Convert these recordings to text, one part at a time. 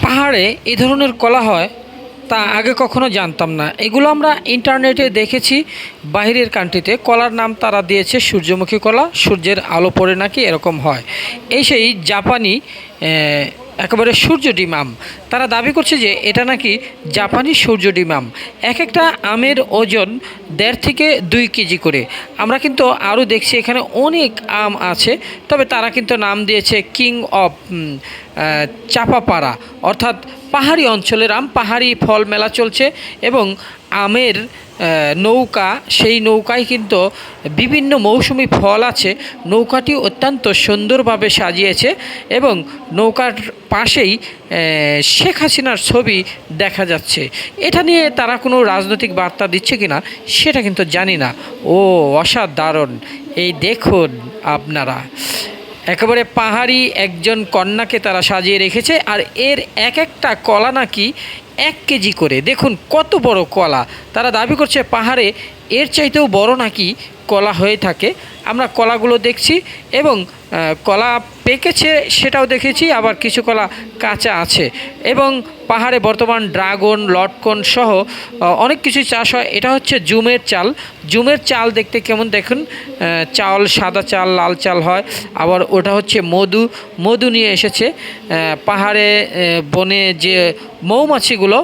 পাহাড়ে এই ধরনের কলা হয় তা আগে কখনো জানতাম না। এগুলো আমরা ইন্টারনেটে দেখেছি, বাইরের কান্ট্রিতে কলার নাম তারা দিয়েছে সূর্যমুখী কলা, সূর্যের আলো পড়ে নাকি এরকম হয়। এই সেই জাপানি একেবারে সূর্যডিম আম। তারা দাবি করছে যে এটা নাকি জাপানি সূর্যডিম আম। এক একটা আমের ওজন 1.5 থেকে 2 কেজি করে। আমরা কিন্তু আরও দেখছি এখানে অনেক আম আছে, তবে তারা কিন্তু নাম দিয়েছে কিং অফ চাপাপাড়া, অর্থাৎ পাহাড়ি অঞ্চলের আম। পাহাড়ি ফল মেলা চলছে এবং আমের নৌকা, সেই নৌকায় কিন্তু বিভিন্ন মৌসুমি ফল আছে। নৌকাটি অত্যন্ত সুন্দরভাবে সাজিয়েছে এবং নৌকার পাশেই শেখ হাসিনার ছবি দেখা যাচ্ছে। এটা নিয়ে তারা কোনো রাজনৈতিক বার্তা দিচ্ছে কিনা সেটা কিন্তু জানি না। ও অসাধারণ! এই দেখুন আপনারা, একেবারে পাহাড়ি একজন কন্যাকে তারা সাজিয়ে রেখেছে, আর এর এক একটা কলা নাকি 1 কেজি করে। দেখুন কত বড় কলা। তারা দাবি করছে পাহাড়ে এর চাইতেও বড় নাকি কলা হয়ে থাকে। আমরা কলাগুলো দেখছি এবং কলা পেকেছে সেটাও দেখেছি, আবার কিছু কলা কাঁচা আছে। এবং পাহাড়ে বর্তমান ড্রাগন, লটকন সহ অনেক কিছু চাষ হয়। এটা হচ্ছে জুমের চাল। জুমের চাল দেখতে কেমন দেখুন, চাল সাদা চাল, লাল চাল হয়। আবার ওটা হচ্ছে মধু, মধু নিয়ে এসেছে। পাহাড়ে বনে যে মৌমাছিগুলো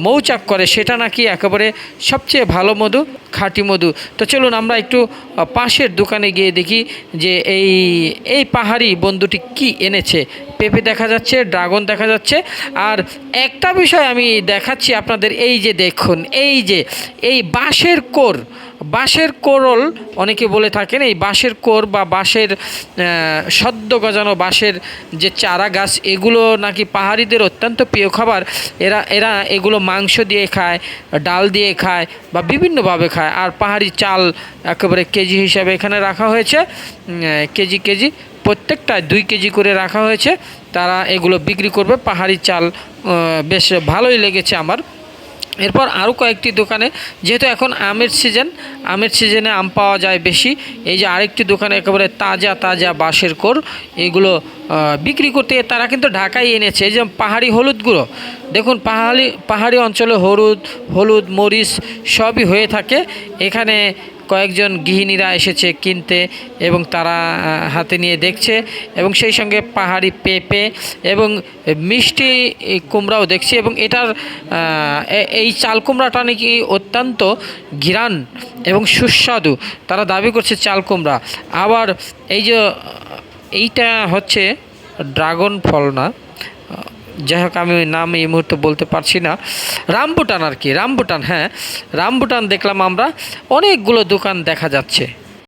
মৌচাক করে সেটা নাকি একেবারে সবচেয়ে ভালো মধু, খাঁটি মধু। তো চলুন আমরা একটু পাশের দোকানে গিয়ে দেখি যে এই পাহাড়ি বন্ধুটি কি এনেছে। পেঁপে দেখা যাচ্ছে, ড্রাগন দেখা যাচ্ছে। আর একটা বিষয় আমি দেখাচ্ছি আপনাদের, এই যে দেখুন, এই বাঁশের কোর, বাঁশের কোরল অনেকে বলে থাকেন। এই বাঁশের কোর বা বাঁশের সদ্য গজানো বাঁশের যে চারা গাছ, এগুলো নাকি পাহাড়িদের অত্যন্ত প্রিয় খাবার। এরা এগুলো মাংস দিয়ে খায়, ডাল দিয়ে খায় বা বিভিন্নভাবে খায়। আর পাহাড়ি চাল একেবারে কেজি হিসাবে এখানে রাখা হয়েছে, কেজি প্রত্যেকটায় 2 কেজি করে রাখা হয়েছে। তারা এগুলো বিক্রি করবে। পাহাড়ি চাল বেশ ভালোই লেগেছে আমার। এরপর আরও কয়েকটি দোকানে, যেহেতু এখন আমের সিজনে আম পাওয়া যায় বেশি, এই যে আরেকটি দোকানে একেবারে তাজা তাজা বাঁশের কোর, এগুলো বিক্রি করতে তারা কিন্তু ঢাকায় এনেছে। এই যে পাহাড়ি হলুদ গুঁড়ো দেখুন, পাহাড়ি অঞ্চলে হলুদ মরিচ সবই হয়ে থাকে। এখানে কয়েকজন গৃহিণীরা এসেছে কিনতে এবং তারা হাতে নিয়ে দেখছে, এবং সেই সঙ্গে পাহাড়ি পেঁপে এবং মিষ্টি কুমড়াও দেখছি। এবং এটার এই চাল কুমড়াটা নাকি অত্যন্ত ঘ্রাণ এবং সুস্বাদু, তারা দাবি করছে চাল কুমড়া। আবার এই যে এইটা হচ্ছে ড্রাগন ফল না, যাই হোক আমি নাম এই মুহূর্তে বলতে পারছি না, রামবুটান আর কি, রামবুটান। হ্যাঁ, রামবুটান দেখলাম আমরা। অনেকগুলো দোকান দেখা যাচ্ছে।